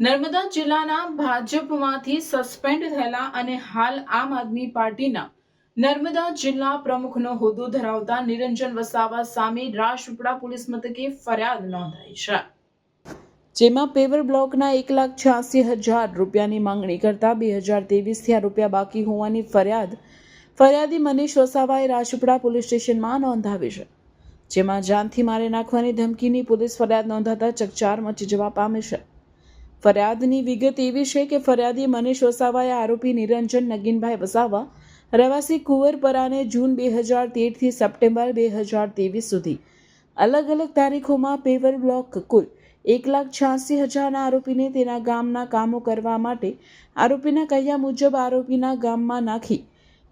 નર્મદા જિલ્લાના ભાજપમાંથી સસ્પેન્ડ થયેલા અને હાલ આમ આદમી પાર્ટીના નર્મદા જિલ્લા પ્રમુખનો હોદ્દો ધરાવતા નિરંજન વસાવા સામે રાજપીપળા પોલીસ મથકે ફરિયાદ નોંધાઈ છે, જેમાં પેવર બ્લોકના 1,86,000 રૂપિયાની માંગણી કરતા 2023થી આ રૂપિયા બાકી હોવાની ફરિયાદી મનીષ વસાવાએ રાજપીપળા પોલીસ સ્ટેશનમાં નોંધાવી છે, જેમાં જાનથી મારી નાખવાની ધમકીની પોલીસ ફરિયાદ નોંધાતા ચકચાર મચી જવા પામી છે। ફરિયાદની વિગત એવી છે કે ફરિયાદી મનીષ વસાવાએ આરોપી નિરંજન નગીનભાઈ વસાવા રહેવાસી કુંવરપરાને જૂન 2013થી સપ્ટેમ્બર 2023 સુધી અલગ અલગ તારીખોમાં પેવર બ્લોક કુલ 1,86,000ના આરોપીને તેના ગામના કામો કરવા માટે આરોપીના કહ્યા મુજબ આરોપીના ગામમાં નાખી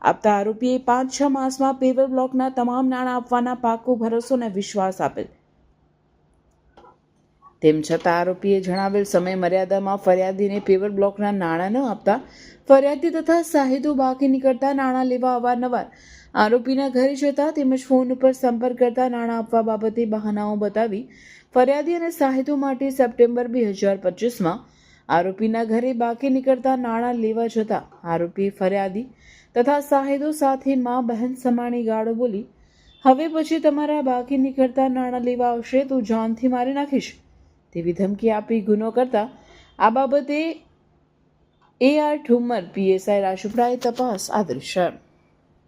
આપતા આરોપીએ 5-6 માસમાં પેવર બ્લોકના તમામ નાણાં આપવાના પાકો ભરોસો અને વિશ્વાસ આપેલ। તેમ છતાં આરોપીએ જણાવેલ સમય મર્યાદામાં ફરિયાદીને પેવર બ્લોકના નાણાં ન આપતા ફરિયાદી તથા સાહિદો બાકી નીકળતા નાણાં લેવા અવારનવાર આરોપીના ઘરે જતા તેમજ ફોન ઉપર સંપર્ક કરતા નાણાં આપવા બાબતે બહાનાઓ બતાવી ફરિયાદી અને સાહિદો માટે સપ્ટેમ્બર 2025માં આરોપીના ઘરે બાકી નીકળતા નાણાં લેવા જતા આરોપીએ ફરિયાદી તથા સાહિદો સાથે મા બહેન સમાણી ગાળો બોલી હવે પછી તમારા બાકી નીકળતા નાણાં લેવા આવશે તો જાનથી મારી નાખીશ તેવી ધમકી આપી ગુનો કરતા આ બાબતે AR ઠુમ્મર PSI રાજપીપળાએ તપાસ આદરી છે।